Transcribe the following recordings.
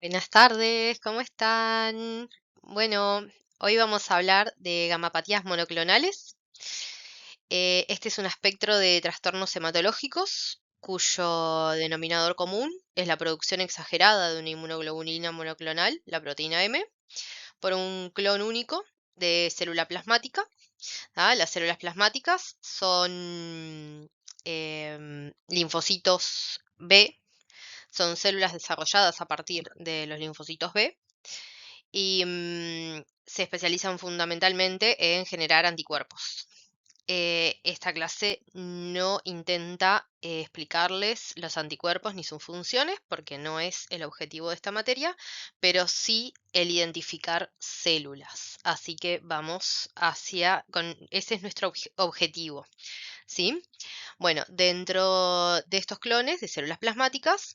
Buenas tardes, ¿cómo están? Bueno, hoy vamos a hablar de gamapatías monoclonales. Este es un espectro de trastornos hematológicos cuyo denominador común es la producción exagerada de una inmunoglobulina monoclonal, la proteína M, por un clon único de célula plasmática. Las células plasmáticas son linfocitos B, son células desarrolladas a partir de los linfocitos B y se especializan fundamentalmente en generar anticuerpos. Esta clase no intenta explicarles los anticuerpos ni sus funciones, porque no es el objetivo de esta materia, pero sí el identificar células. Así que vamos ese es nuestro objetivo, ¿sí? Bueno, dentro de estos clones de células plasmáticas,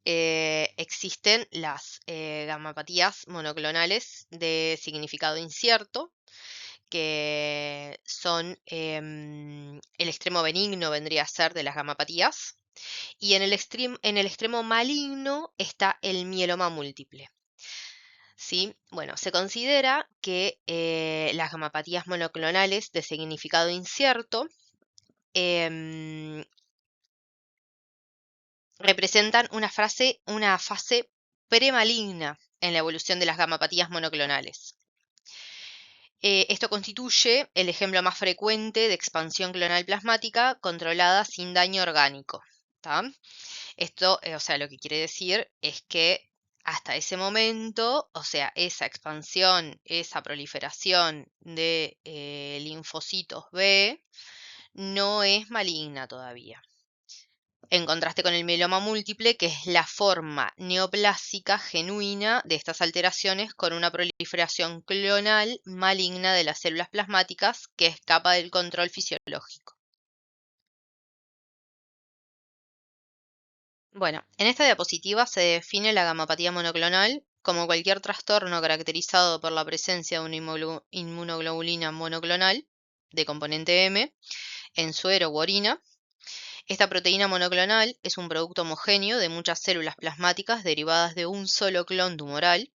existen las gamapatías monoclonales de significado incierto, que son el extremo benigno vendría a ser de las gamapatías, y en el extremo maligno está el mieloma múltiple. ¿Sí? Bueno, se considera que las gamapatías monoclonales de significado incierto em, representan una fase premaligna en la evolución de las gamapatías monoclonales. Esto constituye el ejemplo más frecuente de expansión clonal plasmática controlada sin daño orgánico. ¿Tá? Esto, o sea, lo que quiere decir es que hasta ese momento, o sea, esa expansión, esa proliferación de linfocitos B no es maligna todavía. En contraste con el mieloma múltiple, que es la forma neoplásica genuina de estas alteraciones con una proliferación clonal maligna de las células plasmáticas que escapa del control fisiológico. Bueno, en esta diapositiva se define la gamapatía monoclonal como cualquier trastorno caracterizado por la presencia de una inmunoglobulina monoclonal de componente M en suero u orina. Esta proteína monoclonal es un producto homogéneo de muchas células plasmáticas derivadas de un solo clon tumoral,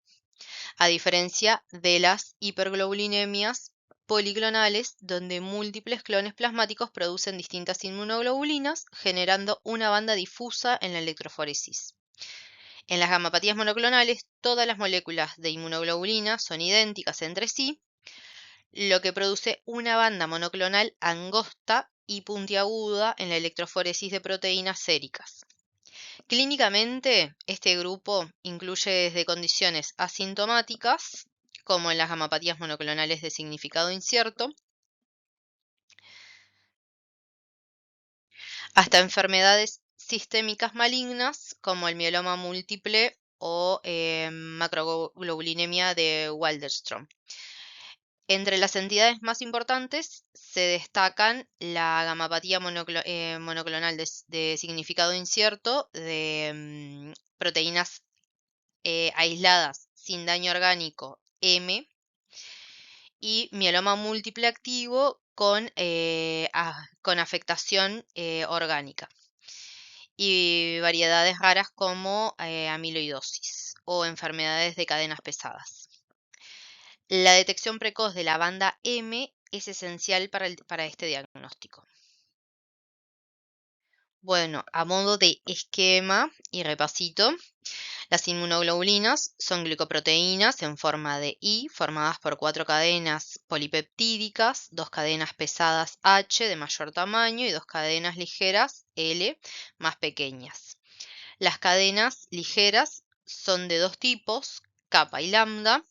a diferencia de las hiperglobulinemias policlonales, donde múltiples clones plasmáticos producen distintas inmunoglobulinas, generando una banda difusa en la electroforesis. En las gamapatías monoclonales, todas las moléculas de inmunoglobulina son idénticas entre sí, lo que produce una banda monoclonal angosta y puntiaguda en la electroforesis de proteínas séricas. Clínicamente, este grupo incluye desde condiciones asintomáticas, como en las gamapatías monoclonales de significado incierto, hasta enfermedades sistémicas malignas, como el mieloma múltiple o macroglobulinemia de Waldenström. Entre las entidades más importantes se destacan la gamapatía monoclonal de significado incierto de proteínas aisladas sin daño orgánico M y mieloma múltiple activo con afectación orgánica y variedades raras como amiloidosis o enfermedades de cadenas pesadas. La detección precoz de la banda M es esencial para este diagnóstico. Bueno, a modo de esquema y repasito, las inmunoglobulinas son glicoproteínas en forma de I, formadas por 4 cadenas polipeptídicas, 2 cadenas pesadas H de mayor tamaño y 2 cadenas ligeras L más pequeñas. Las cadenas ligeras son de dos tipos, kappa y lambda,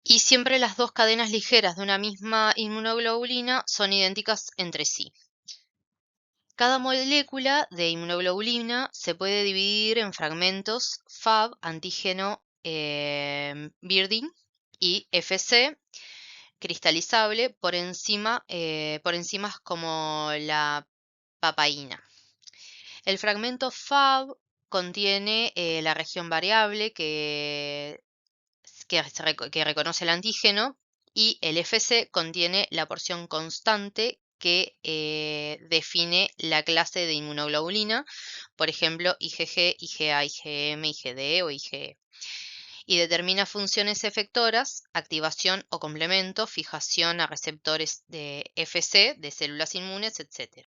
y siempre las dos cadenas ligeras de una misma inmunoglobulina son idénticas entre sí. Cada molécula de inmunoglobulina se puede dividir en fragmentos Fab, antígeno Birding, y FC, cristalizable, por enzimas como la papaína. El fragmento Fab contiene la región variable que reconoce el antígeno, y el FC contiene la porción constante que define la clase de inmunoglobulina, por ejemplo, IgG, IgA, IgM, IgD o IgE, y determina funciones efectoras, activación o complemento, fijación a receptores de Fc, de células inmunes, etc.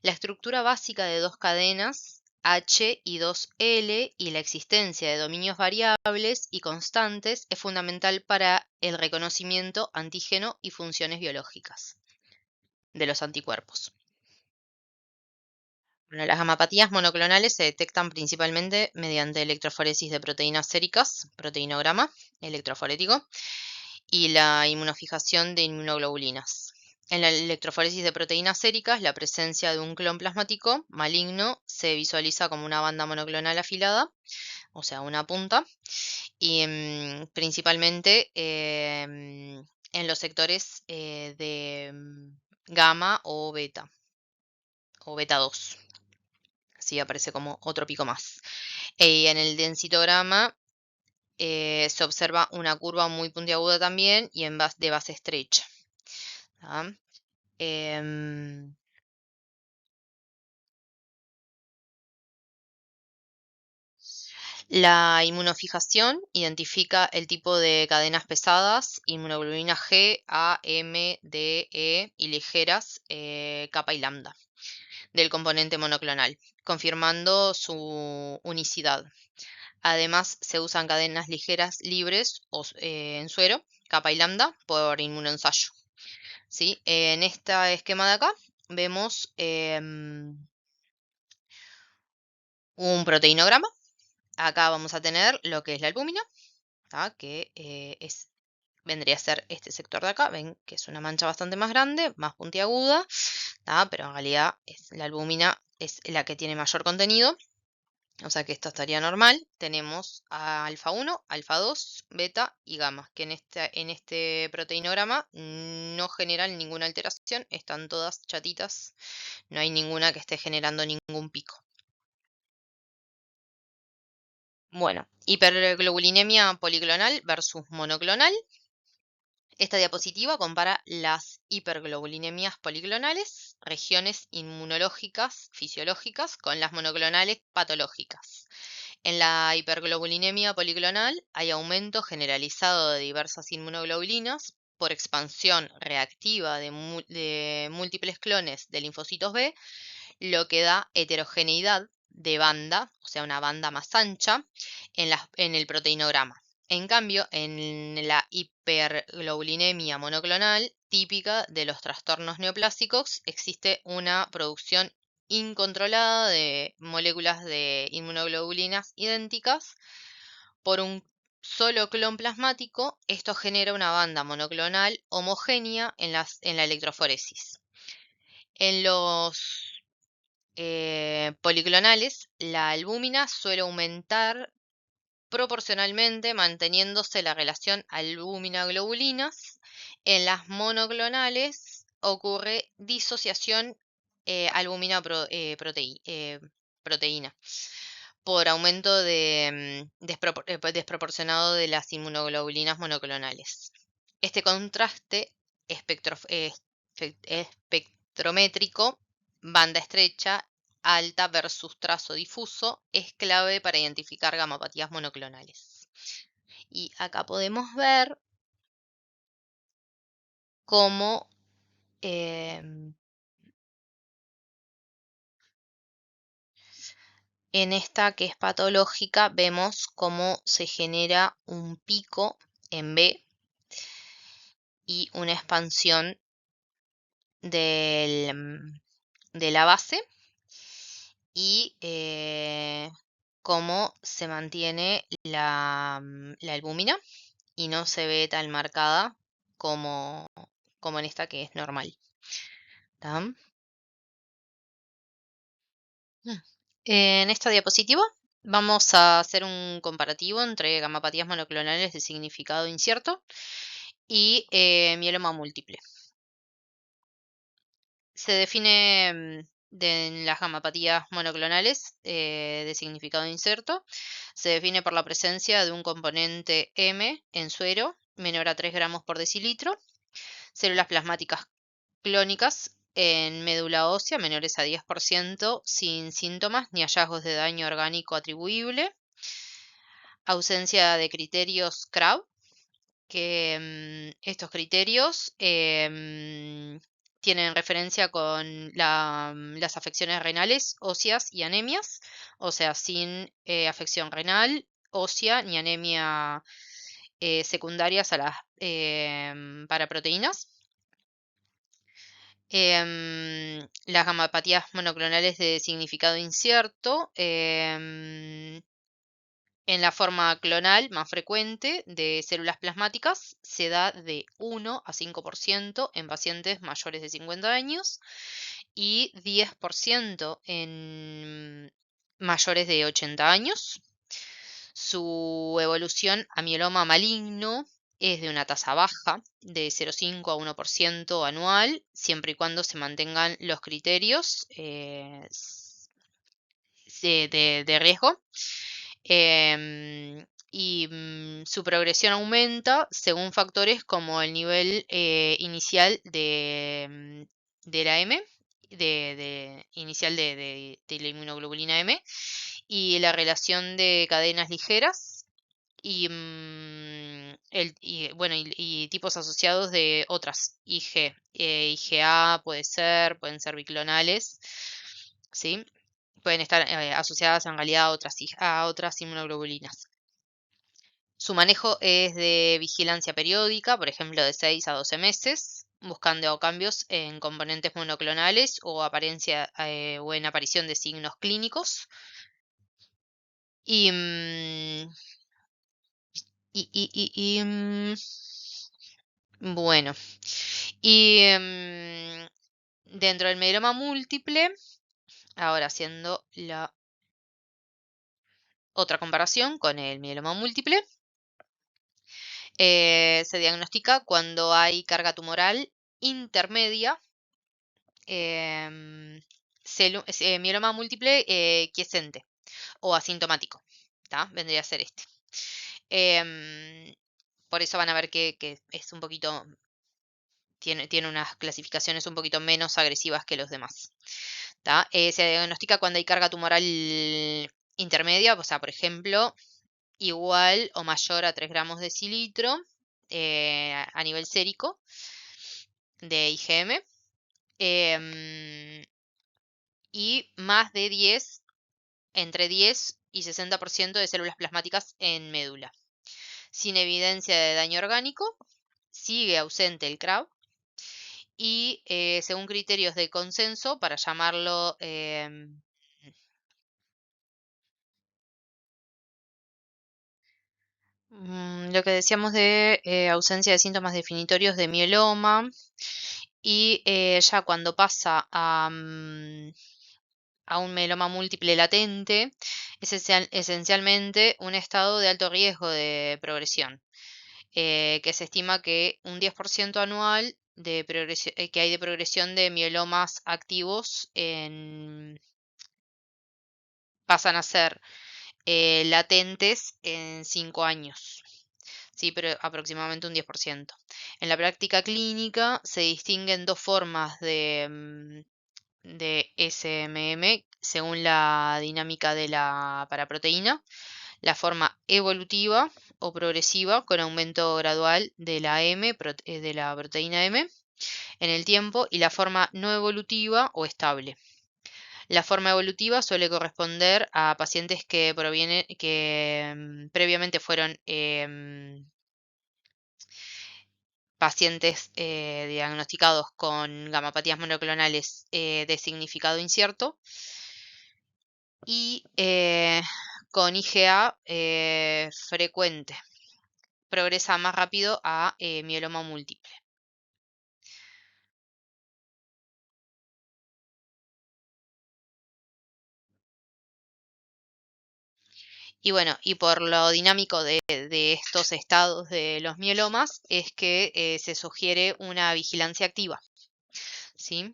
La estructura básica de dos cadenas H y 2L y la existencia de dominios variables y constantes es fundamental para el reconocimiento antígeno y funciones biológicas de los anticuerpos. Bueno, las gamapatías monoclonales se detectan principalmente mediante electroforesis de proteínas séricas, proteinograma electroforético, y la inmunofijación de inmunoglobulinas. En la electroforesis de proteínas séricas, la presencia de un clon plasmático maligno se visualiza como una banda monoclonal afilada, o sea, una punta, y principalmente en los sectores de gamma o beta 2. Así aparece como otro pico más. Y en el densitograma se observa una curva muy puntiaguda también y de base estrecha. ¿Tá? La inmunofijación identifica el tipo de cadenas pesadas, inmunoglobulina G, A, M, D, E y ligeras, kappa y lambda, del componente monoclonal, confirmando su unicidad. Además, se usan cadenas ligeras libres en suero, kappa y lambda, por inmunoensayo. ¿Sí? En este esquema de acá vemos un proteinograma. Acá vamos a tener lo que es la albúmina, que vendría a ser este sector de acá. Ven que es una mancha bastante más grande, más puntiaguda, pero en realidad la albúmina es la que tiene mayor contenido. O sea que esto estaría normal. Tenemos a alfa 1, alfa 2, beta y gamma, que en este proteinograma no generan ninguna alteración, están todas chatitas, no hay ninguna que esté generando ningún pico. Bueno, hiperglobulinemia policlonal versus monoclonal. Esta diapositiva compara las hiperglobulinemias policlonales, regiones inmunológicas fisiológicas, con las monoclonales patológicas. En la hiperglobulinemia policlonal hay aumento generalizado de diversas inmunoglobulinas por expansión reactiva de múltiples clones de linfocitos B, lo que da heterogeneidad de banda, o sea, una banda más ancha, en el proteinograma. En cambio, en la hiperglobulinemia monoclonal, típica de los trastornos neoplásicos, existe una producción incontrolada de moléculas de inmunoglobulinas idénticas por un solo clon plasmático. Esto genera una banda monoclonal homogénea en la electroforesis. En los policlonales, la albúmina suele aumentar proporcionalmente, manteniéndose la relación albúmina-globulinas. En las monoclonales ocurre disociación albúmina-proteína por aumento desproporcionado de las inmunoglobulinas monoclonales. Este contraste espectrométrico, banda estrecha, alta versus trazo difuso, es clave para identificar gamapatías monoclonales. Y acá podemos ver cómo en esta que es patológica vemos cómo se genera un pico en B y una expansión de la base y cómo se mantiene la albúmina y no se ve tan marcada como en esta que es normal. ¿Tá? En esta diapositiva vamos a hacer un comparativo entre gamapatías monoclonales de significado incierto y mieloma múltiple. Se define en las gamapatías monoclonales de significado incierto, se define por la presencia de un componente M en suero menor a 3 gramos por decilitro, células plasmáticas clónicas en médula ósea menores a 10% sin síntomas ni hallazgos de daño orgánico atribuible. Ausencia de criterios CRAB, que estos criterios tienen referencia con las afecciones renales, óseas y anemias, o sea, sin afección renal, ósea ni anemia secundarias a las paraproteínas. Las gamapatías monoclonales de significado incierto, en la forma clonal más frecuente de células plasmáticas se da de 1 a 5% en pacientes mayores de 50 años y 10% en mayores de 80 años. Su evolución a mieloma maligno es de una tasa baja, de 0,5 a 1% anual, siempre y cuando se mantengan los criterios de riesgo. Su progresión aumenta según factores como el nivel inicial de la M, inicial de la inmunoglobulina M, y la relación de cadenas ligeras y tipos asociados de otras IgA pueden ser biclonales, ¿sí? Pueden estar asociadas en realidad a otras inmunoglobulinas. Su manejo es de vigilancia periódica, por ejemplo, de 6 a 12 meses, buscando cambios en componentes monoclonales o en aparición de signos clínicos. Y, bueno, dentro del mieloma múltiple, ahora haciendo la otra comparación con el mieloma múltiple, se diagnostica cuando hay carga tumoral intermedia, mieloma múltiple quiescente o asintomático, vendría a ser este. Por eso van a ver que es un poquito, tiene unas clasificaciones un poquito menos agresivas que los demás. Se diagnostica cuando hay carga tumoral intermedia, o sea, por ejemplo, igual o mayor a 3 gramos de decilitro a nivel sérico de IgM, y más de 10, entre 10 y 60% de células plasmáticas en médula. Sin evidencia de daño orgánico, sigue ausente el CRAB y según criterios de consenso, para llamarlo lo que decíamos de ausencia de síntomas definitorios de mieloma, y ya cuando pasa a un mieloma múltiple latente, es esencialmente un estado de alto riesgo de progresión, que se estima que un 10% anual que hay de progresión de mielomas activos pasan a ser latentes en 5 años. Sí, pero aproximadamente un 10%. En la práctica clínica se distinguen dos formas de SMM según la dinámica de la paraproteína: la forma evolutiva o progresiva con aumento gradual de de la proteína M en el tiempo, y la forma no evolutiva o estable. La forma evolutiva suele corresponder a pacientes que previamente fueron pacientes diagnosticados con gamapatías monoclonales de significado incierto y con IgA frecuente. Progresa más rápido a mieloma múltiple. Y bueno, y por lo dinámico de estos estados de los mielomas es que se sugiere una vigilancia activa, ¿sí?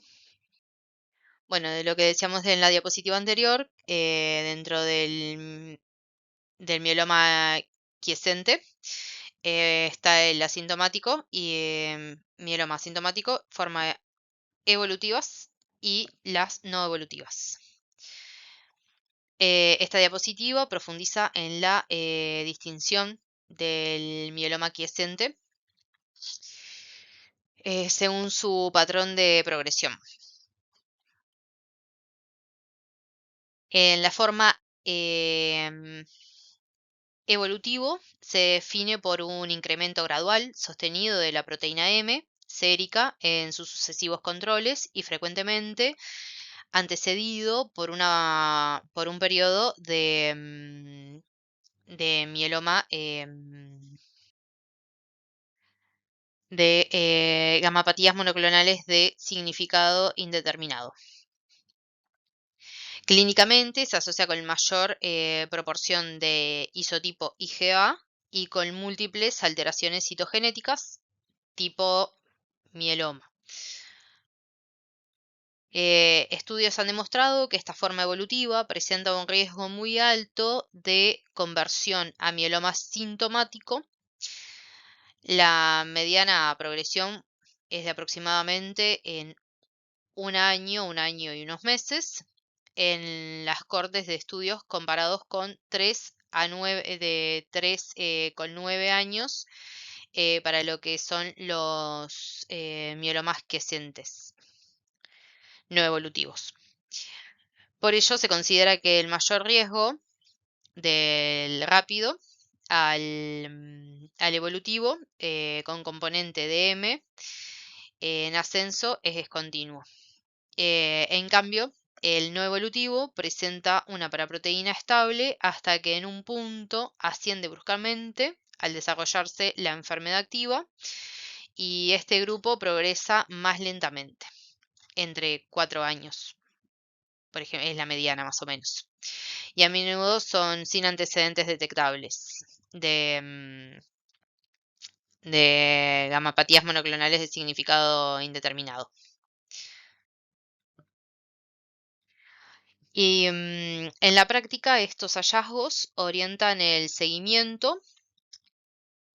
Bueno, de lo que decíamos en la diapositiva anterior, dentro del mieloma quiescente está el asintomático y mieloma asintomático, forma evolutivas y las no evolutivas. Esta diapositiva profundiza en la distinción del mieloma quiescente según su patrón de progresión. En la forma evolutivo se define por un incremento gradual sostenido de la proteína M sérica en sus sucesivos controles y frecuentemente antecedido por un periodo de mieloma de gamapatías monoclonales de significado indeterminado. Clínicamente se asocia con mayor proporción de isotipo IgA y con múltiples alteraciones citogenéticas tipo mieloma. Estudios han demostrado que esta forma evolutiva presenta un riesgo muy alto de conversión a mieloma sintomático. La mediana progresión es de aproximadamente en un año y unos meses, en las cortes de estudios comparados con 3 a 9, de 3 con 9 años para lo que son los mielomas quiescentes no evolutivos. Por ello se considera que el mayor riesgo del rápido al evolutivo con componente de M en ascenso es discontinuo. En cambio, el no evolutivo presenta una paraproteína estable hasta que en un punto asciende bruscamente al desarrollarse la enfermedad activa y este grupo progresa más lentamente, entre 4 años, por ejemplo, es la mediana más o menos. Y a menudo son sin antecedentes detectables de gamapatías monoclonales de significado indeterminado. Y en la práctica estos hallazgos orientan el seguimiento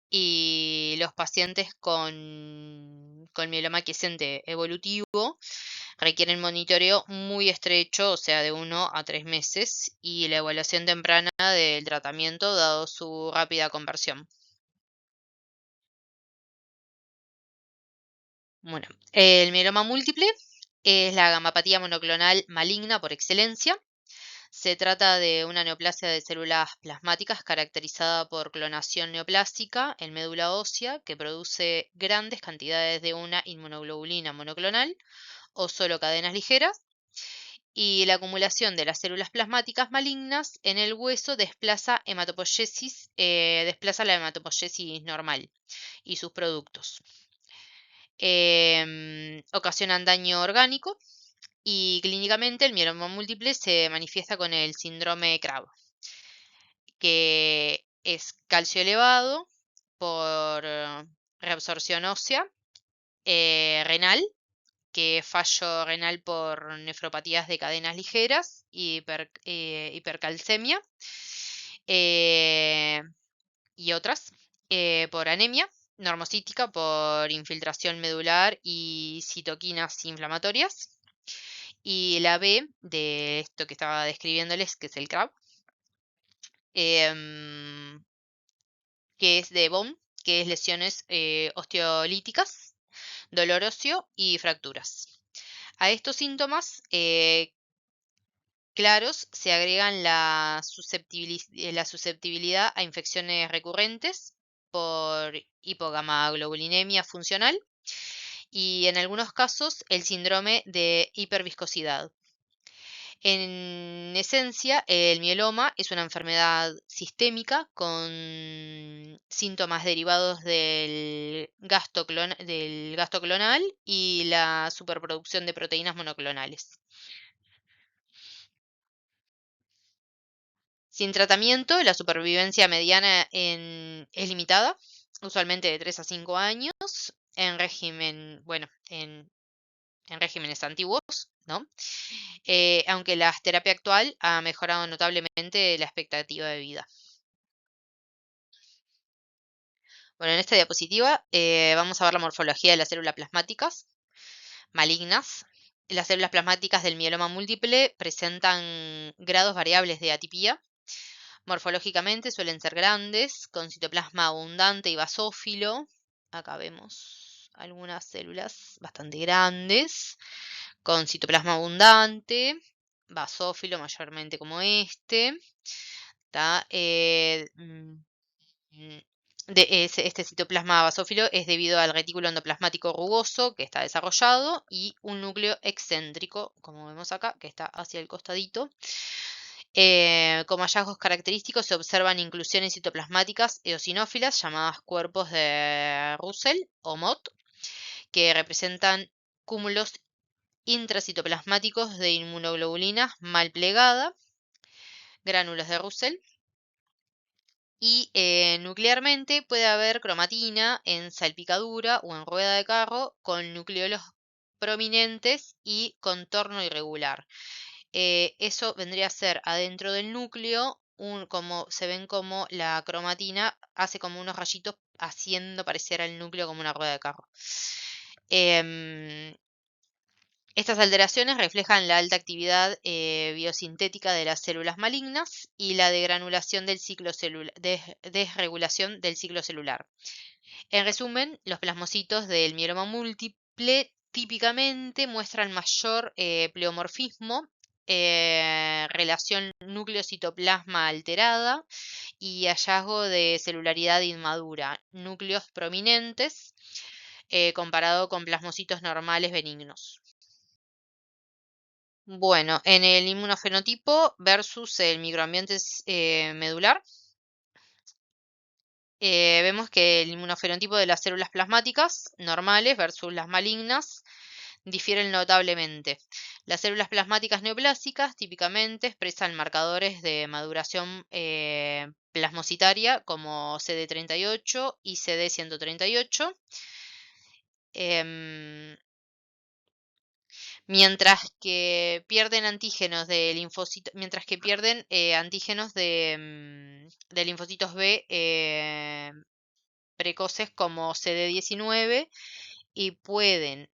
y los pacientes con mieloma quiescente evolutivo requieren monitoreo muy estrecho, o sea, de 1 a 3 meses, y la evaluación temprana del tratamiento dado su rápida conversión. Bueno, el mieloma múltiple es la gamapatía monoclonal maligna por excelencia. Se trata de una neoplasia de células plasmáticas caracterizada por clonación neoplástica en médula ósea que produce grandes cantidades de una inmunoglobulina monoclonal o solo cadenas ligeras, y la acumulación de las células plasmáticas malignas en el hueso desplaza la hematopoiesis normal y sus productos. Ocasionan daño orgánico y clínicamente el mieloma múltiple se manifiesta con el síndrome Krabbe, que es calcio elevado por reabsorción ósea, renal, que es fallo renal por nefropatías de cadenas ligeras, hipercalcemia y otras, por anemia normocítica, por infiltración medular y citoquinas inflamatorias. Y la B de esto que estaba describiéndoles, que es el CRAB, que es de BOM, que es lesiones osteolíticas, dolor óseo y fracturas. A estos síntomas claros se agregan la susceptibilidad a infecciones recurrentes por hipogamaglobulinemia funcional y en algunos casos el síndrome de hiperviscosidad. En esencia, el mieloma es una enfermedad sistémica con síntomas derivados del gasto clonal y la superproducción de proteínas monoclonales. Sin tratamiento, la supervivencia mediana es limitada, usualmente de 3 a 5 años, en regímenes antiguos, ¿no? Aunque la terapia actual ha mejorado notablemente la expectativa de vida. Bueno, en esta diapositiva vamos a ver la morfología de las células plasmáticas. malignas. Las células plasmáticas del mieloma múltiple presentan grados variables de atipía. Morfológicamente suelen ser grandes, con citoplasma abundante y basófilo. Acá vemos algunas células bastante grandes, con citoplasma abundante, basófilo mayormente como este. Este citoplasma basófilo es debido al retículo endoplasmático rugoso que está desarrollado y un núcleo excéntrico, como vemos acá, que está hacia el costadito. Como hallazgos característicos se observan inclusiones citoplasmáticas eosinófilas llamadas cuerpos de Russell o MOT, que representan cúmulos intracitoplasmáticos de inmunoglobulinas mal plegada, gránulos de Russell. Y nuclearmente puede haber cromatina en salpicadura o en rueda de carro con nucleolos prominentes y contorno irregular. Eso vendría a ser adentro del núcleo, como se ven como la cromatina hace como unos rayitos haciendo parecer al núcleo como una rueda de carro. Em, Estas alteraciones reflejan la alta actividad biosintética de las células malignas y la desregulación del ciclo celular. En resumen, los plasmocitos del mieloma múltiple típicamente muestran mayor pleomorfismo, relación núcleo-citoplasma alterada y hallazgo de celularidad inmadura, núcleos prominentes, comparado con plasmocitos normales benignos. Bueno, en el inmunofenotipo versus el microambiente medular, vemos que el inmunofenotipo de las células plasmáticas normales versus las malignas difieren notablemente. Las células plasmáticas neoplásicas típicamente expresan marcadores de maduración plasmocitaria como CD38 y CD138. Mientras que pierden antígenos de linfocitos, mientras que pierden antígenos de linfocitos B precoces como CD19 y pueden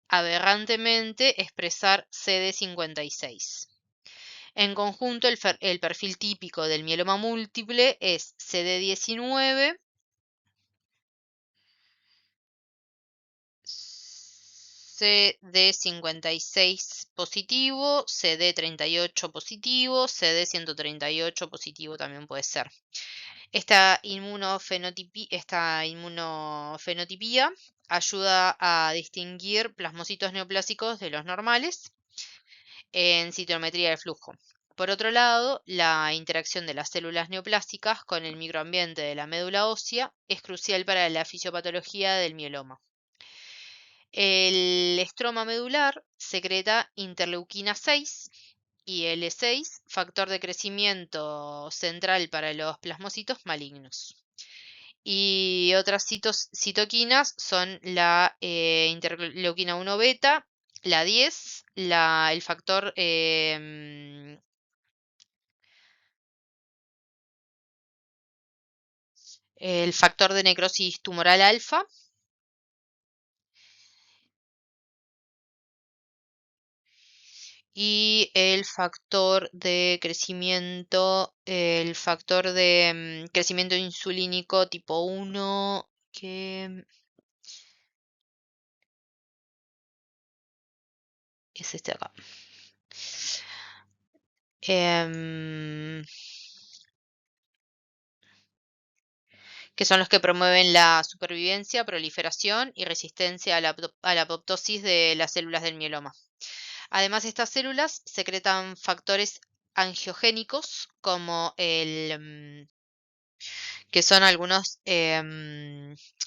aberrantemente expresar CD56. En conjunto, el perfil típico del mieloma múltiple es CD19, CD56 positivo, CD38 positivo, CD138 positivo también puede ser. Esta inmunofenotipía ayuda a distinguir plasmocitos neoplásicos de los normales en citometría de flujo. Por otro lado, la interacción de las células neoplásicas con el microambiente de la médula ósea es crucial para la fisiopatología del mieloma. El estroma medular secreta interleuquina 6 y L6, factor de crecimiento central para los plasmocitos malignos. Y otras citoquinas son la interleuquina 1 beta, la 10, el factor de necrosis tumoral alfa y el factor de crecimiento insulínico tipo 1, que es este acá. Que son los que promueven la supervivencia, proliferación y resistencia a la apoptosis de las células del mieloma. Además, estas células secretan factores angiogénicos como que son algunos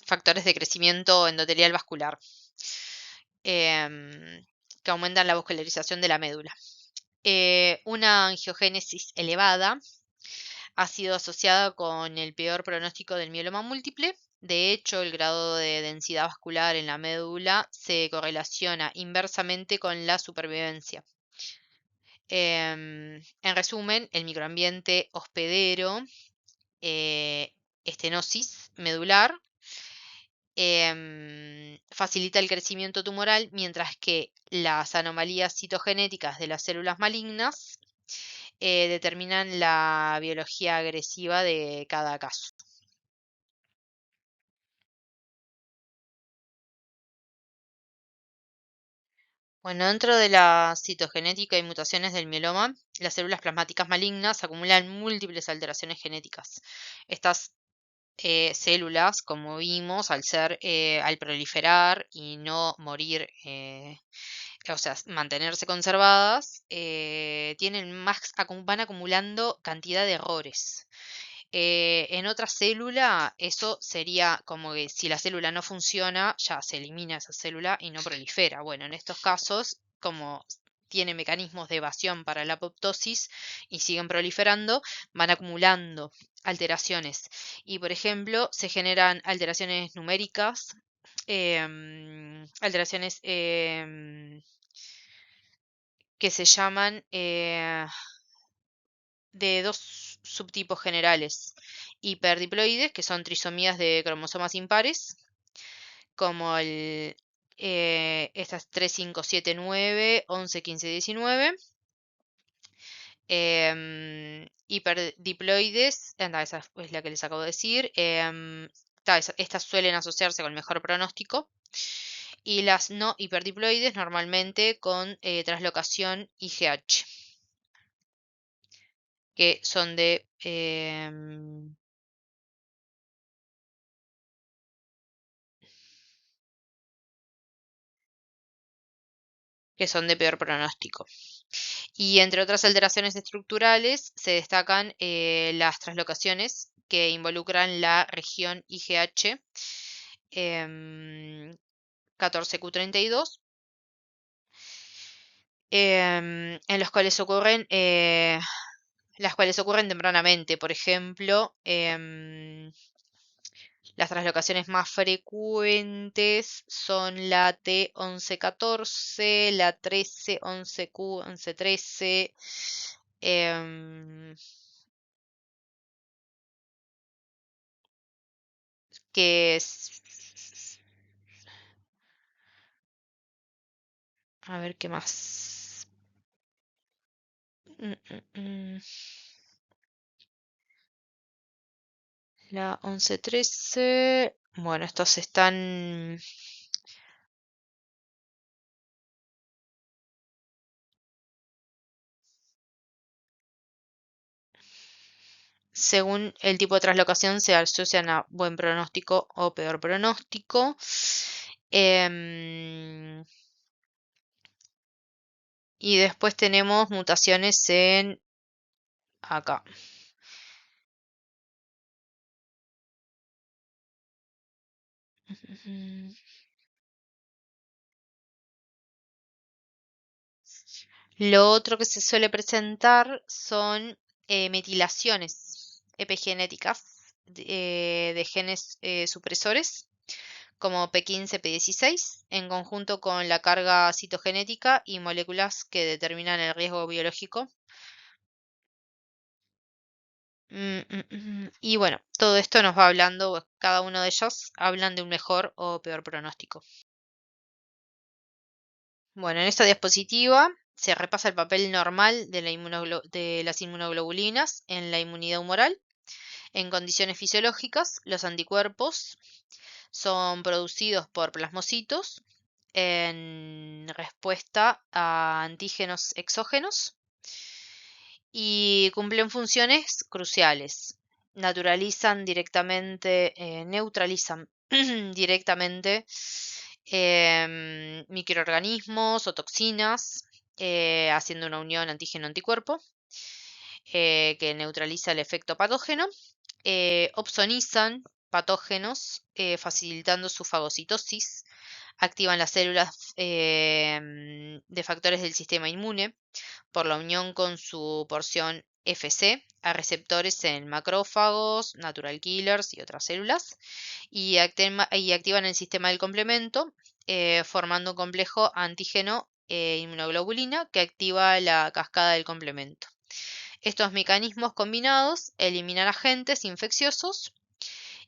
factores de crecimiento endotelial vascular que aumentan la vascularización de la médula. Una angiogénesis elevada ha sido asociada con el peor pronóstico del mieloma múltiple. De hecho, el grado de densidad vascular en la médula se correlaciona inversamente con la supervivencia. En resumen, el microambiente hospedero, estenosis medular, facilita el crecimiento tumoral, mientras que las anomalías citogenéticas de las células malignas determinan la biología agresiva de cada caso. Bueno, dentro de la citogenética y mutaciones del mieloma, las células plasmáticas malignas acumulan múltiples alteraciones genéticas. Estas células, como vimos, al proliferar y no morir, o sea, mantenerse conservadas, van acumulando cantidad de errores. En otra célula, eso sería como que si la célula no funciona, ya se elimina esa célula y no prolifera. Bueno, en estos casos, como tiene mecanismos de evasión para la apoptosis y siguen proliferando, van acumulando alteraciones. Y, por ejemplo, se generan alteraciones numéricas, alteraciones que se llaman de dos subtipos generales: hiperdiploides, que son trisomías de cromosomas impares, como estas 3, 5, 7, 9, 11, 15, 19. Hiperdiploides, esa es la que les acabo de decir. Estas suelen asociarse con mejor pronóstico. Y las no hiperdiploides normalmente con traslocación IGH, que son de peor pronóstico. Y entre otras alteraciones estructurales se destacan las traslocaciones que involucran la región IGH 14q32, en las cuales ocurren tempranamente. Por ejemplo, las traslocaciones más frecuentes son la T1114, la 1311Q 1113, que es... A ver qué más. Mm, mm, mm. La 1113. Bueno, estos están... Según el tipo de traslocación, se asocian a buen pronóstico o peor pronóstico. Y después tenemos mutaciones en acá. Lo otro que se suele presentar son metilaciones epigenéticas de genes supresores, como P15, P16, en conjunto con la carga citogenética y moléculas que determinan el riesgo biológico. Y bueno, todo esto nos va hablando, cada uno de ellos hablan de un mejor o peor pronóstico. Bueno, en esta diapositiva se repasa el papel normal de las inmunoglobulinas en la inmunidad humoral. En condiciones fisiológicas, los anticuerpos son producidos por plasmocitos en respuesta a antígenos exógenos y cumplen funciones cruciales. Neutralizan directamente microorganismos o toxinas, haciendo una unión antígeno-anticuerpo que neutraliza el efecto patógeno. Opsonizan patógenos, facilitando su fagocitosis. Activan las células de factores del sistema inmune por la unión con su porción Fc a receptores en macrófagos, natural killers y otras células, y activan el sistema del complemento, formando un complejo antígeno inmunoglobulina que activa la cascada del complemento. Estos mecanismos combinados eliminan agentes infecciosos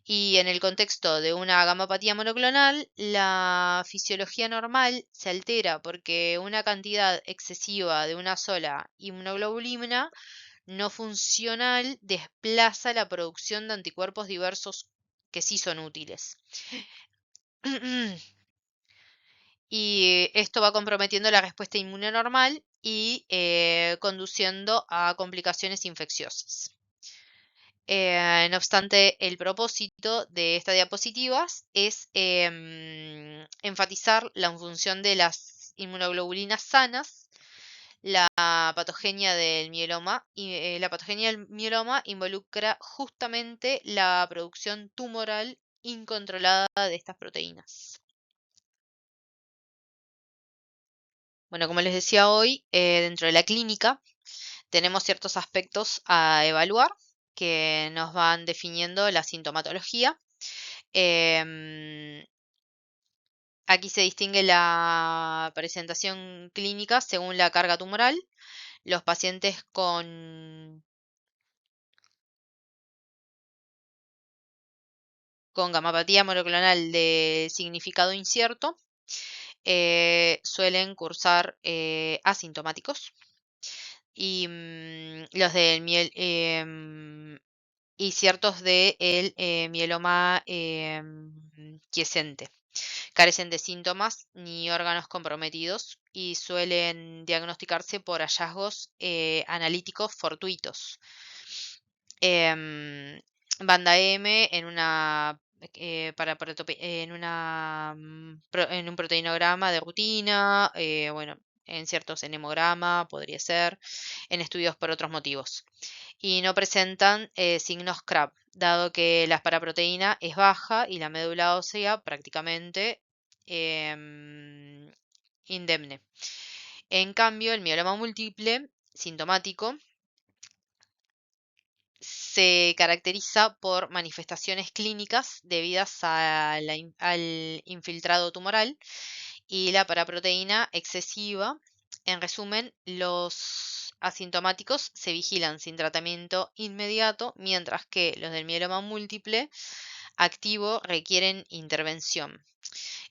Y en el contexto de una gamopatía monoclonal, la fisiología normal se altera porque una cantidad excesiva de una sola inmunoglobulina no funcional desplaza la producción de anticuerpos diversos que sí son útiles. Y esto va comprometiendo la respuesta inmune normal y conduciendo a complicaciones infecciosas. No obstante, el propósito de estas diapositivas es enfatizar la función de las inmunoglobulinas sanas, la patogenia del mieloma, y la patogenia del mieloma involucra justamente la producción tumoral incontrolada de estas proteínas. Bueno, como les decía hoy, dentro de la clínica tenemos ciertos aspectos a evaluar que nos van definiendo la sintomatología. Em, Aquí se distingue la presentación clínica según la carga tumoral. Los pacientes con gamapatía monoclonal de significado incierto suelen cursar asintomáticos. Y los del y ciertos del mieloma quiescente. Carecen de síntomas ni órganos comprometidos y suelen diagnosticarse por hallazgos analíticos fortuitos. Em, Banda M en una en un proteinograma de rutina, bueno, en ciertos enemograma podría ser, en estudios por otros motivos. Y no presentan signos CRAB, dado que la paraproteína es baja y la médula ósea prácticamente indemne. En cambio, el mieloma múltiple sintomático se caracteriza por manifestaciones clínicas debidas al infiltrado tumoral y la paraproteína excesiva. En resumen, los asintomáticos se vigilan sin tratamiento inmediato, mientras que los del mieloma múltiple activo requieren intervención.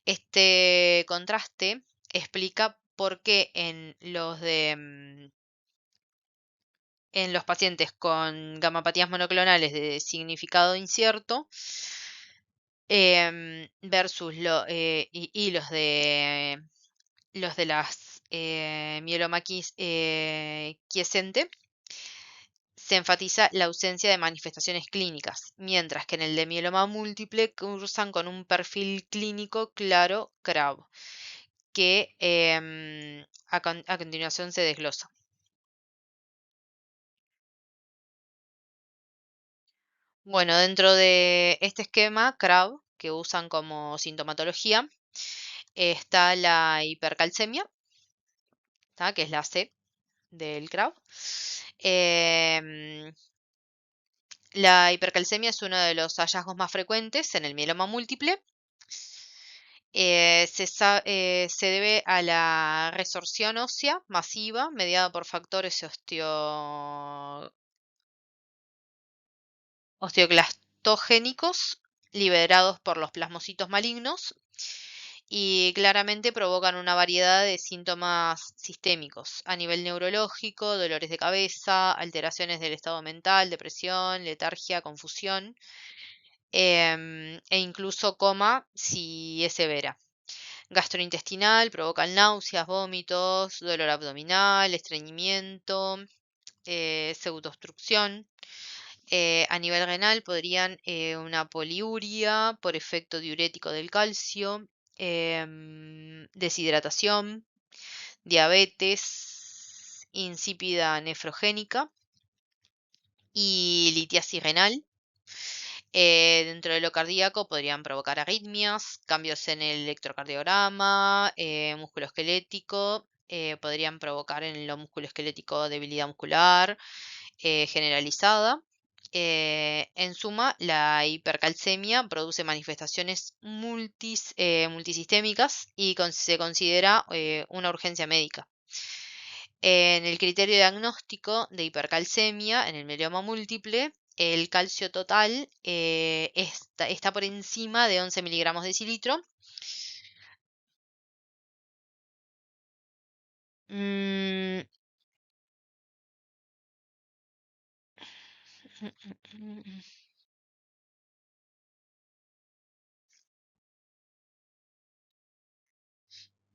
Este contraste explica por qué en los pacientes con gamapatías monoclonales de significado incierto versus los de las mieloma quiescente, se enfatiza la ausencia de manifestaciones clínicas, mientras que en el de mieloma múltiple cursan con un perfil clínico claro CRAB, que a continuación se desglosa. Bueno, dentro de este esquema CRAB que usan como sintomatología está la hipercalcemia, ¿tá? Que es la C del CRAB. Em, la hipercalcemia es uno de los hallazgos más frecuentes en el mieloma múltiple. Se debe a la resorción ósea masiva mediada por factores osteoclastogénicos liberados por los plasmocitos malignos y claramente provocan una variedad de síntomas sistémicos a nivel neurológico, dolores de cabeza, alteraciones del estado mental, depresión, letargia, confusión e incluso coma si es severa. Gastrointestinal, provocan náuseas, vómitos, dolor abdominal, estreñimiento, pseudoobstrucción. A nivel renal podrían una poliuria por efecto diurético del calcio, deshidratación, diabetes insípida nefrogénica y litiasis renal. Dentro de lo cardíaco podrían provocar arritmias, cambios en el electrocardiograma, músculo esquelético, podrían provocar en lo musculoesquelético debilidad muscular generalizada. En suma, la hipercalcemia produce manifestaciones multisistémicas y se considera una urgencia médica. En el criterio diagnóstico de hipercalcemia en el mieloma múltiple el calcio total está por encima de 11 miligramos de decilitro. Mm,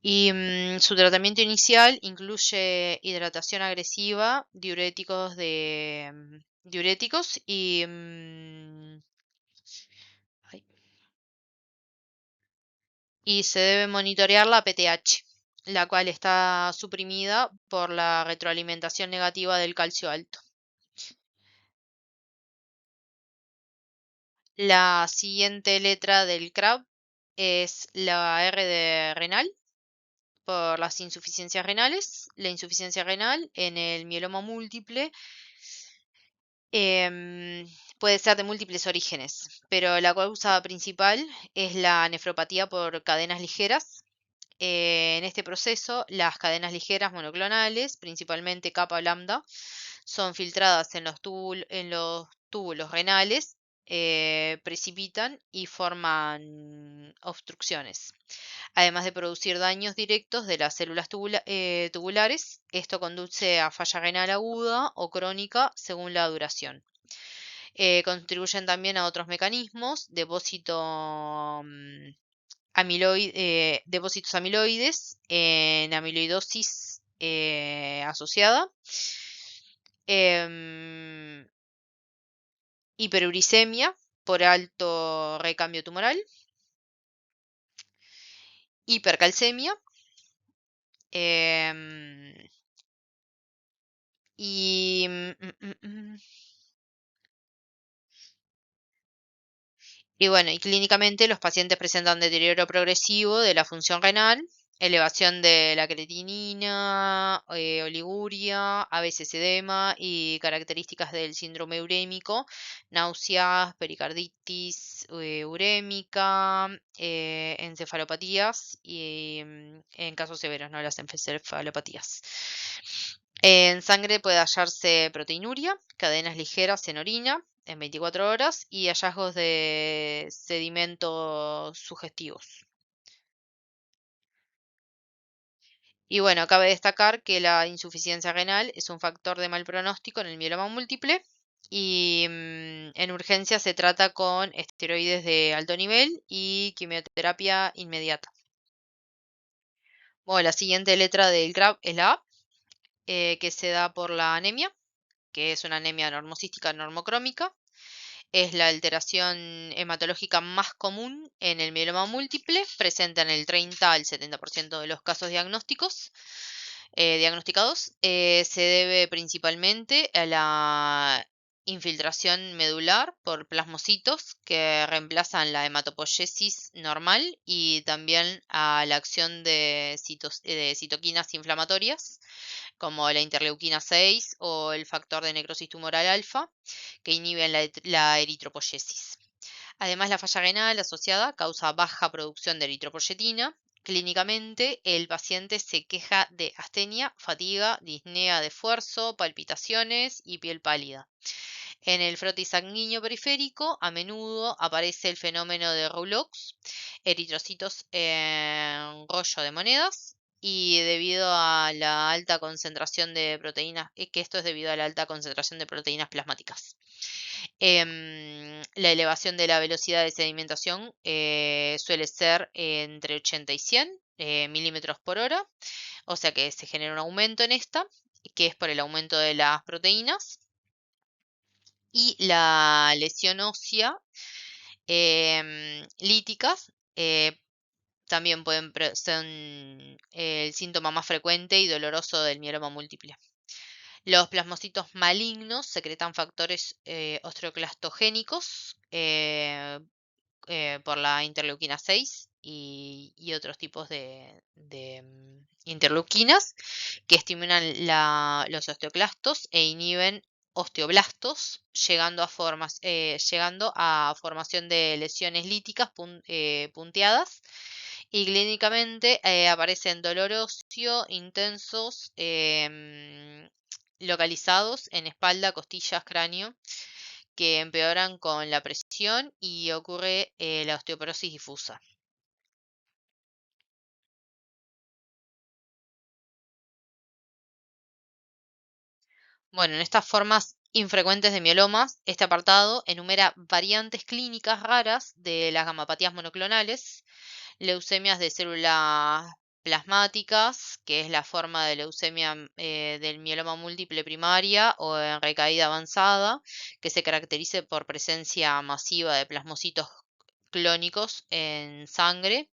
Y su tratamiento inicial incluye hidratación agresiva, diuréticos ay, y se debe monitorear la PTH, la cual está suprimida por la retroalimentación negativa del calcio alto. La siguiente letra del CRAB es la R de renal, por las insuficiencias renales. La insuficiencia renal en el mieloma múltiple puede ser de múltiples orígenes, pero la causa principal es la nefropatía por cadenas ligeras. En este proceso, las cadenas ligeras monoclonales, principalmente kappa lambda, son filtradas en los túbulos renales, precipitan y forman obstrucciones. Además de producir daños directos de las células tubulares, esto conduce a falla renal aguda o crónica según la duración. Contribuyen también a otros mecanismos, depósitos amiloides en amiloidosis asociada, em, hiperuricemia por alto recambio tumoral, hipercalcemia em, y Y bueno, y clínicamente los pacientes presentan deterioro progresivo de la función renal, elevación de la creatinina, oliguria, a veces edema y características del síndrome urémico, náuseas, pericarditis urémica, encefalopatías y en casos severos, ¿no? Las encefalopatías. En sangre puede hallarse proteinuria, cadenas ligeras en orina en 24 horas y hallazgos de sedimentos sugestivos. Y bueno, cabe destacar que la insuficiencia renal es un factor de mal pronóstico en el mieloma múltiple y en urgencia se trata con esteroides de alto nivel y quimioterapia inmediata. Bueno, la siguiente letra del GRAF es la A, que se da por la anemia, que es una anemia normocística normocrómica. Es la alteración hematológica más común en el mieloma múltiple, presente en el 30 al 70% de los casos diagnosticados. Se debe principalmente a la infiltración medular por plasmocitos que reemplazan la hematopoiesis normal y también a la acción de citoquinas inflamatorias como la interleuquina 6 o el factor de necrosis tumoral alfa, que inhiben la eritropoyesis. Además, la falla renal asociada causa baja producción de eritropoyetina. Clínicamente, el paciente se queja de astenia, fatiga, disnea de esfuerzo, palpitaciones y piel pálida. En el frotis sanguíneo periférico, a menudo aparece el fenómeno de Rouleaux, eritrocitos en rollo de monedas, y debido a la alta concentración de proteínas, que esto es debido a la alta concentración de proteínas plasmáticas. La elevación de la velocidad de sedimentación suele ser entre 80 y 100 milímetros por hora, o sea que se genera un aumento en esta, que es por el aumento de las proteínas. Y la lesión ósea líticas también son el síntoma más frecuente y doloroso del mieloma múltiple. Los plasmocitos malignos secretan factores osteoclastogénicos por la interleuquina 6 y otros tipos de interleuquinas que estimulan los osteoclastos e inhiben osteoblastos, llegando a formación de lesiones líticas punteadas. Y clínicamente aparecen dolor óseo intensos localizados en espalda, costillas, cráneo, que empeoran con la presión y ocurre la osteoporosis difusa. Bueno, en estas formas infrecuentes de mielomas, este apartado enumera variantes clínicas raras de las gamapatías monoclonales, leucemias de células plasmáticas, que es la forma de leucemia del mieloma múltiple primaria o en recaída avanzada, que se caracterice por presencia masiva de plasmocitos clónicos en sangre,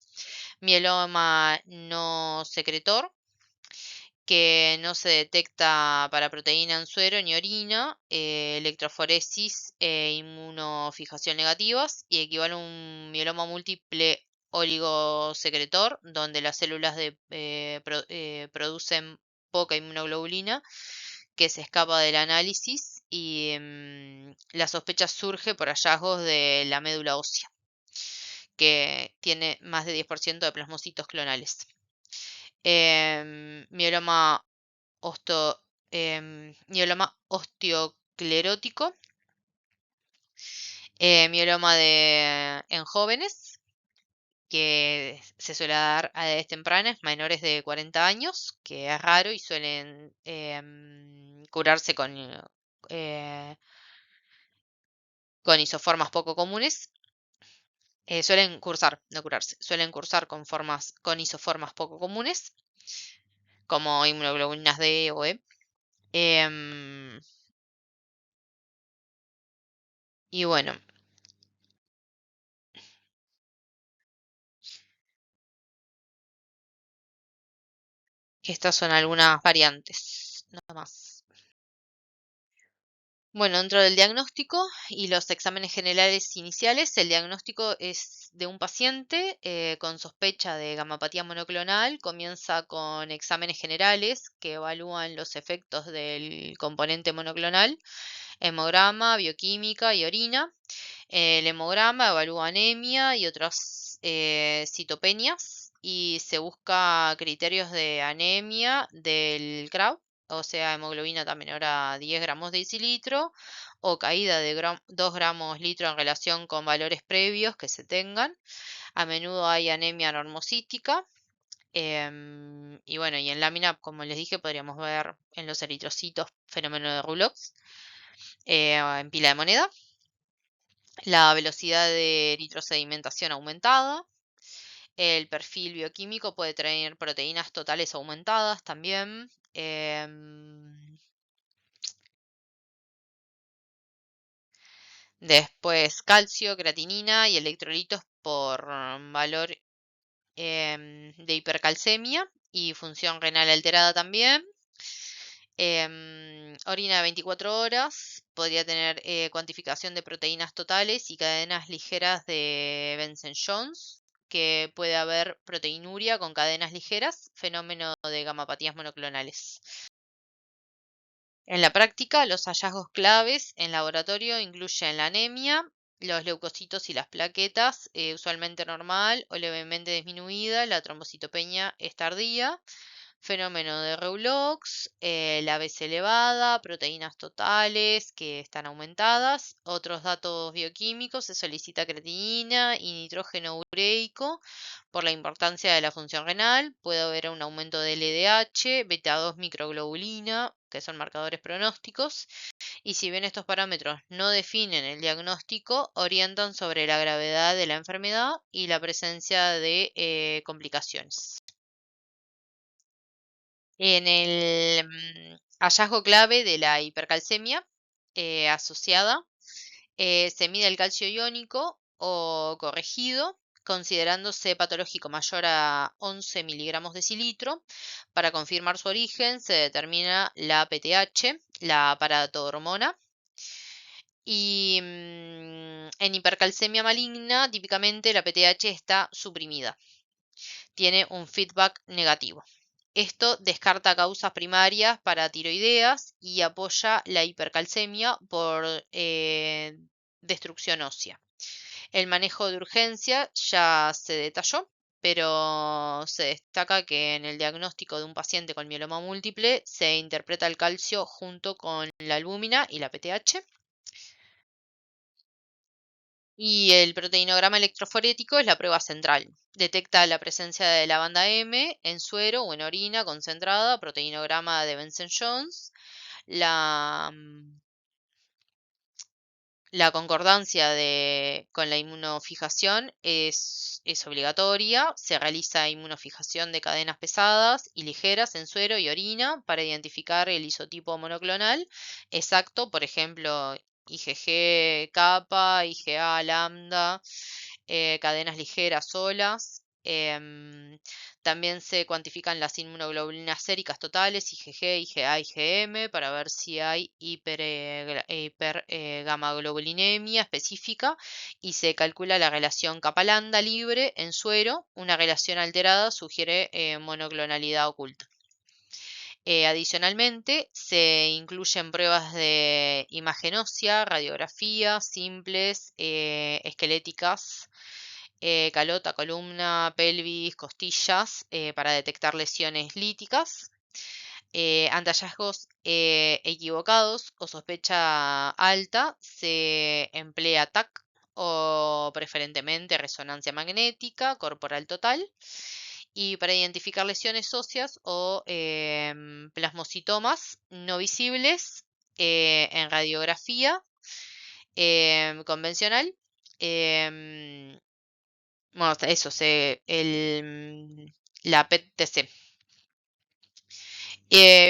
mieloma no secretor, que no se detecta para proteína en suero ni orina, electroforesis e inmunofijación negativas, y equivale a un mieloma múltiple oligosecretor, donde las células producen poca inmunoglobulina que se escapa del análisis y la sospecha surge por hallazgos de la médula ósea, que tiene más de 10% de plasmocitos clonales. Mieloma mieloma osteoclerótico, mieloma en jóvenes, que se suele dar a edades tempranas, menores de 40 años, que es raro y suelen curarse eh, con isoformas poco comunes. Suelen cursar, no curarse, suelen cursar con isoformas poco comunes, como inmunoglobulinas D o E. Em, y bueno, estas son algunas variantes, nada más. Bueno, dentro del diagnóstico y los exámenes generales iniciales, el diagnóstico es de un paciente con sospecha de gamapatía monoclonal. Comienza con exámenes generales que evalúan los efectos del componente monoclonal, hemograma, bioquímica y orina. El hemograma evalúa anemia y otras citopenias y se busca criterios de anemia del CRAB, o sea, hemoglobina también ahora 10 gramos de decilitro o caída de 2 gramos litro en relación con valores previos que se tengan. A menudo hay anemia normocítica. Y bueno, y en lámina, como les dije, podríamos ver en los eritrocitos fenómeno de Rouleaux en pila de moneda. La velocidad de eritrosedimentación aumentada. El perfil bioquímico puede tener proteínas totales aumentadas también. Después calcio, creatinina y electrolitos por valor de hipercalcemia y función renal alterada también. Orina de 24 horas, podría tener cuantificación de proteínas totales y cadenas ligeras de Benson-Jones, que puede haber proteinuria con cadenas ligeras, fenómeno de gamapatías monoclonales. En la práctica, los hallazgos claves en laboratorio incluyen la anemia, los leucocitos y las plaquetas, usualmente normal o levemente disminuida, la trombocitopenia es tardía. Fenómeno de Rouleaux, la BC elevada, proteínas totales que están aumentadas. Otros datos bioquímicos, se solicita creatinina y nitrógeno ureico por la importancia de la función renal. Puede haber un aumento del LDH, beta 2 microglobulina, que son marcadores pronósticos. Y si bien estos parámetros no definen el diagnóstico, orientan sobre la gravedad de la enfermedad y la presencia de complicaciones. En el hallazgo clave de la hipercalcemia asociada, se mide el calcio iónico o corregido, considerándose patológico mayor a 11 miligramos decilitro. Para confirmar su origen, se determina la PTH, la paratormona. Y en hipercalcemia maligna, típicamente la PTH está suprimida. Tiene un feedback negativo. Esto descarta causas primarias para tiroideas y apoya la hipercalcemia por destrucción ósea. El manejo de urgencia ya se detalló, pero se destaca que en el diagnóstico de un paciente con mieloma múltiple se interpreta el calcio junto con la albúmina y la PTH. Y el proteinograma electroforético es la prueba central. Detecta la presencia de la banda M en suero o en orina concentrada, proteinograma de Benson-Jones. La, la concordancia con la inmunofijación es obligatoria. Se realiza inmunofijación de cadenas pesadas y ligeras en suero y orina para identificar el isotipo monoclonal exacto, por ejemplo, IgG kappa, IgA lambda, cadenas ligeras solas. También se cuantifican las inmunoglobulinas séricas totales, IgG, IgA, IgM, para ver si hay hipergamaglobulinemia específica y se calcula la relación kappa-lambda libre en suero. Una relación alterada sugiere monoclonalidad oculta. Adicionalmente, se incluyen pruebas de imagen ósea, radiografía, simples, esqueléticas, calota, columna, pelvis, costillas, para detectar lesiones líticas. Ante hallazgos equivocados o sospecha alta, se emplea TAC o preferentemente resonancia magnética corporal total. Y para identificar lesiones óseas o plasmocitomas no visibles en radiografía convencional. Bueno, eso, la PET-TC.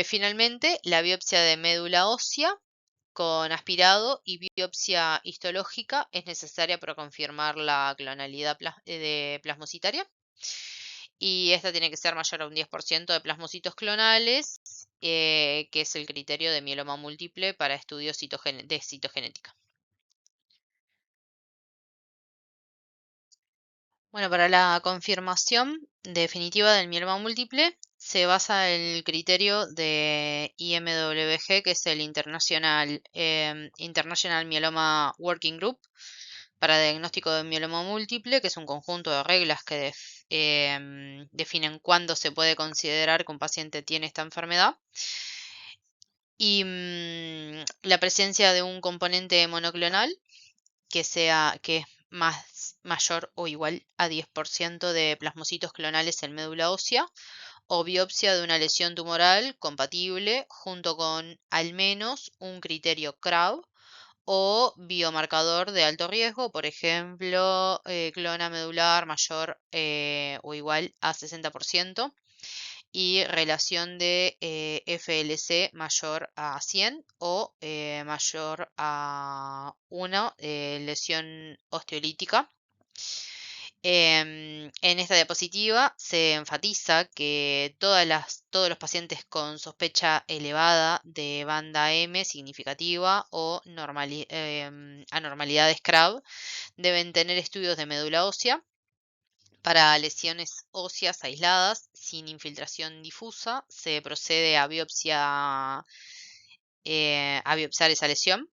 Finalmente, la biopsia de médula ósea con aspirado y biopsia histológica es necesaria para confirmar la clonalidad plasmocitaria. Y esta tiene que ser mayor a un 10% de plasmocitos clonales, que es el criterio de mieloma múltiple para estudios de citogenética. Bueno, para la confirmación definitiva del mieloma múltiple se basa el criterio de IMWG, que es el International Myeloma Working Group, para diagnóstico de mieloma múltiple, que es un conjunto de reglas que definen cuándo se puede considerar que un paciente tiene esta enfermedad. Y la presencia de un componente monoclonal que es mayor o igual a 10% de plasmocitos clonales en médula ósea, o biopsia de una lesión tumoral compatible junto con al menos un criterio CRAB o biomarcador de alto riesgo, por ejemplo, clona medular mayor o igual a 60% y relación de FLC mayor a 100 o mayor a 1, lesión osteolítica. En esta diapositiva se enfatiza que todos los pacientes con sospecha elevada de banda M significativa o anormalidades CRAB deben tener estudios de médula ósea. Para lesiones óseas aisladas sin infiltración difusa, se procede a biopsiar esa lesión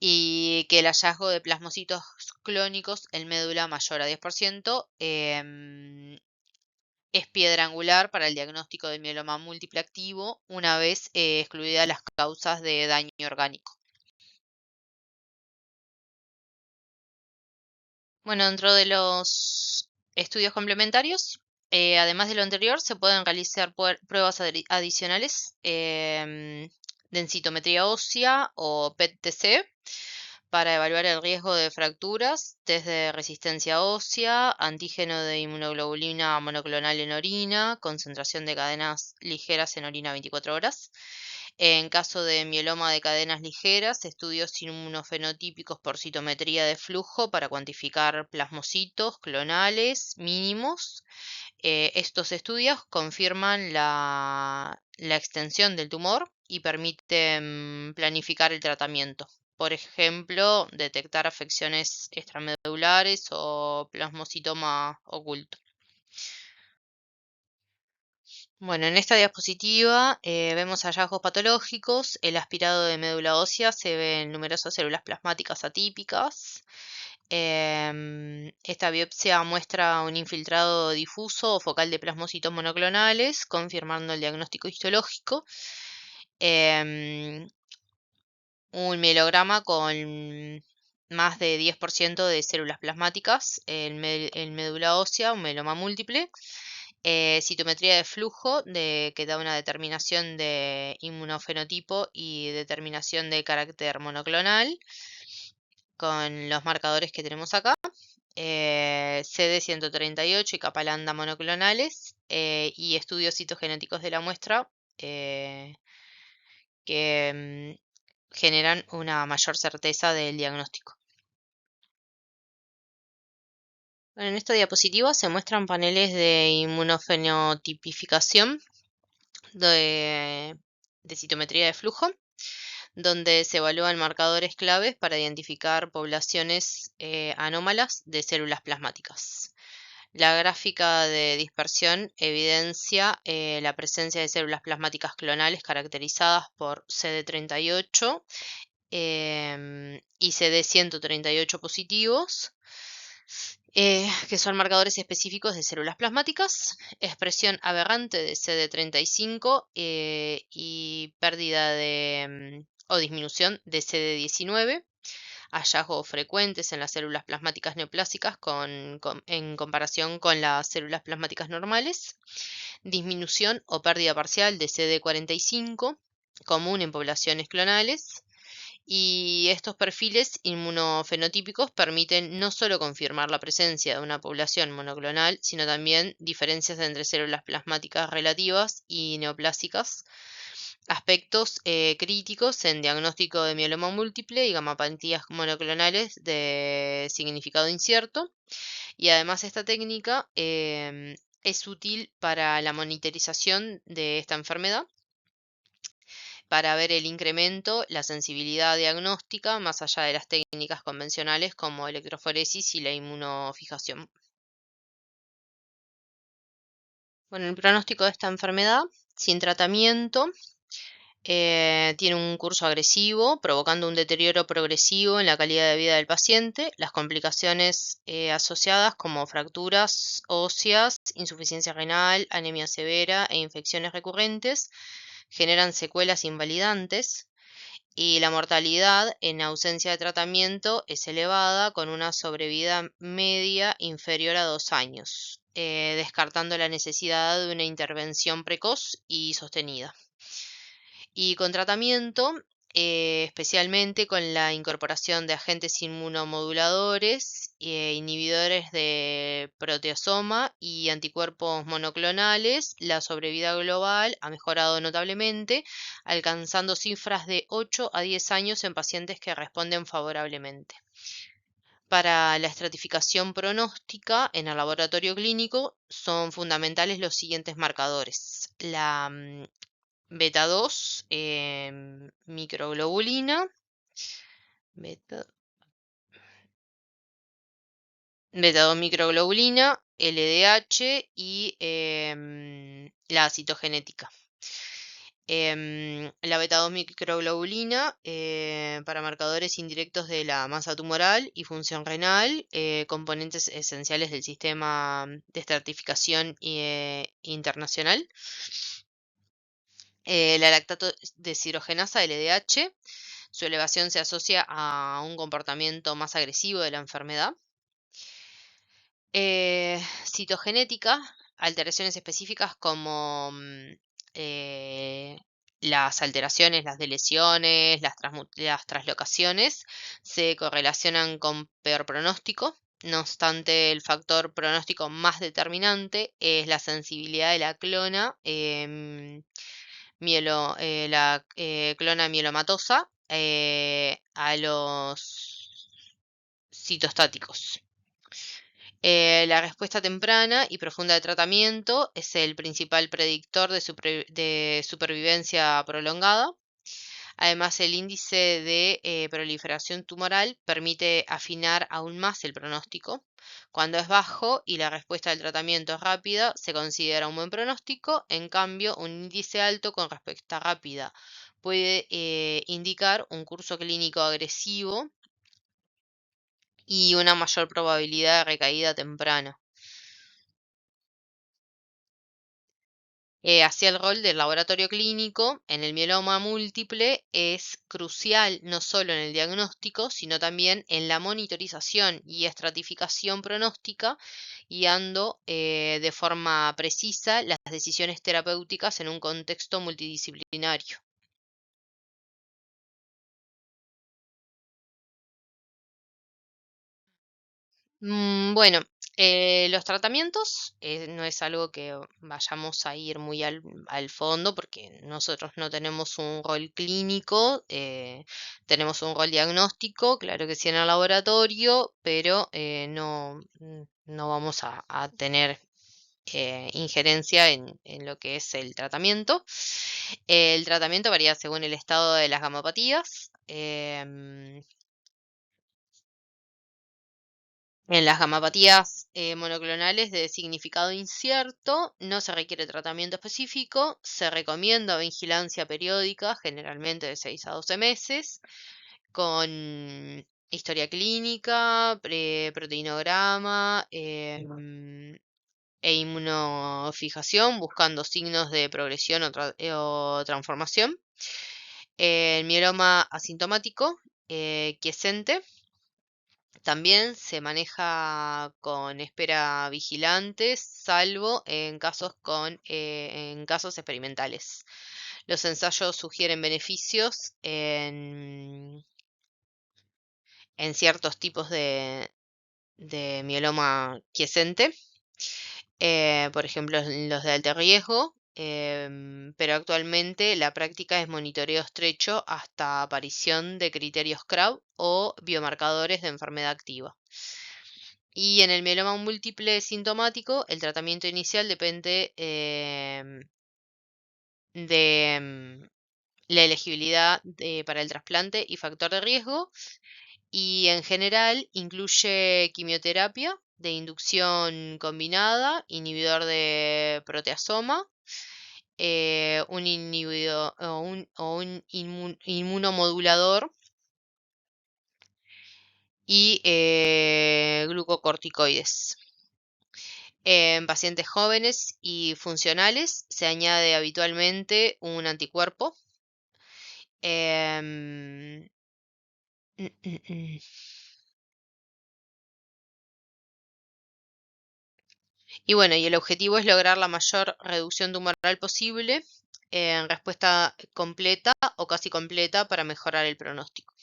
y que el hallazgo de plasmocitos clónicos en médula mayor a 10% es piedra angular para el diagnóstico del mieloma múltiple activo una vez excluidas las causas de daño orgánico. Bueno, dentro de los estudios complementarios, además de lo anterior, se pueden realizar pruebas adicionales, densitometría ósea o PET-TC, para evaluar el riesgo de fracturas, test de resistencia ósea, antígeno de inmunoglobulina monoclonal en orina, concentración de cadenas ligeras en orina 24 horas. En caso de mieloma de cadenas ligeras, estudios inmunofenotípicos por citometría de flujo para cuantificar plasmocitos clonales mínimos. Estos estudios confirman la extensión del tumor y permiten planificar el tratamiento. Por ejemplo, detectar afecciones extramedulares o plasmocitoma oculto. Bueno, en esta diapositiva vemos hallazgos patológicos. El aspirado de médula ósea se ven numerosas células plasmáticas atípicas. Esta biopsia muestra un infiltrado difuso o focal de plasmocitos monoclonales, confirmando el diagnóstico histológico. Un mielograma con más de 10% de células plasmáticas en médula ósea, un mieloma múltiple. Citometría de flujo, que da una determinación de inmunofenotipo y determinación de carácter monoclonal, con los marcadores que tenemos acá. CD138 y capa lambda monoclonales, y estudios citogenéticos de la muestra, que generan una mayor certeza del diagnóstico. Bueno, en esta diapositiva se muestran paneles de inmunofenotipificación de citometría de flujo, donde se evalúan marcadores claves para identificar poblaciones anómalas de células plasmáticas. La gráfica de dispersión evidencia la presencia de células plasmáticas clonales caracterizadas por CD38 y CD138 positivos, que son marcadores específicos de células plasmáticas, expresión aberrante de CD35 y pérdida o disminución de CD19, hallazgos frecuentes en las células plasmáticas neoplásicas en comparación con las células plasmáticas normales, disminución o pérdida parcial de CD45, común en poblaciones clonales. Y estos perfiles inmunofenotípicos permiten no solo confirmar la presencia de una población monoclonal, sino también diferencias entre células plasmáticas relativas y neoplásicas, aspectos críticos en diagnóstico de mieloma múltiple y gamapatías monoclonales de significado incierto. Y además esta técnica es útil para la monitorización de esta enfermedad, para ver el incremento, la sensibilidad diagnóstica, más allá de las técnicas convencionales como electroforesis y la inmunofijación. Bueno, el pronóstico de esta enfermedad, sin tratamiento, tiene un curso agresivo, provocando un deterioro progresivo en la calidad de vida del paciente. Las complicaciones asociadas como fracturas óseas, insuficiencia renal, anemia severa e infecciones recurrentes generan secuelas invalidantes, y la mortalidad en ausencia de tratamiento es elevada, con una sobrevida media inferior a 2 años, descartando la necesidad de una intervención precoz y sostenida. Y con tratamiento, especialmente con la incorporación de agentes inmunomoduladores, inhibidores de proteasoma y anticuerpos monoclonales, la sobrevida global ha mejorado notablemente, alcanzando cifras de 8 a 10 años en pacientes que responden favorablemente. Para la estratificación pronóstica en el laboratorio clínico son fundamentales los siguientes marcadores: la beta 2 microglobulina, beta, 2 microglobulina, LDH y la citogenética. La beta 2 microglobulina para marcadores indirectos de la masa tumoral y función renal, componentes esenciales del sistema de estratificación internacional. La lactato deshidrogenasa, LDH, su elevación se asocia a un comportamiento más agresivo de la enfermedad. Citogenética, alteraciones específicas como las alteraciones, las deleciones, las traslocaciones, se correlacionan con peor pronóstico. No obstante, el factor pronóstico más determinante es la sensibilidad de la clona, la clona mielomatosa, a los citostáticos. La respuesta temprana y profunda de tratamiento es el principal predictor de supervivencia prolongada. Además, el índice de proliferación tumoral permite afinar aún más el pronóstico. Cuando es bajo y la respuesta del tratamiento es rápida, se considera un buen pronóstico. En cambio, un índice alto con respuesta rápida puede indicar un curso clínico agresivo y una mayor probabilidad de recaída temprana. Así el rol del laboratorio clínico en el mieloma múltiple es crucial no solo en el diagnóstico, sino también en la monitorización y estratificación pronóstica, guiando de forma precisa las decisiones terapéuticas en un contexto multidisciplinario. Bueno, los tratamientos no es algo que vayamos a ir muy al fondo porque nosotros no tenemos un rol clínico, tenemos un rol diagnóstico, claro que sí en el laboratorio, pero no vamos a tener injerencia en lo que es el tratamiento. El tratamiento varía según el estado de las gamopatías. En las gamapatías monoclonales de significado incierto no se requiere tratamiento específico, se recomienda vigilancia periódica, generalmente de 6 a 12 meses, con historia clínica, proteinograma e inmunofijación, buscando signos de progresión o transformación. El mieloma asintomático, quiescente, también se maneja con espera vigilante, salvo en casos experimentales. Los ensayos sugieren beneficios en ciertos tipos de mieloma quiescente, por ejemplo, en los de alto riesgo, pero actualmente la práctica es monitoreo estrecho hasta aparición de criterios CRAB o biomarcadores de enfermedad activa. Y en el mieloma múltiple sintomático, el tratamiento inicial depende de la elegibilidad para el trasplante y factor de riesgo, y en general incluye quimioterapia de inducción combinada, inhibidor de proteasoma, un inhibidor o un inmunomodulador y glucocorticoides. En pacientes jóvenes y funcionales se añade habitualmente un anticuerpo. Em, mm, mm, mm. Y bueno, y el objetivo es lograr la mayor reducción tumoral posible en respuesta completa o casi completa para mejorar el pronóstico.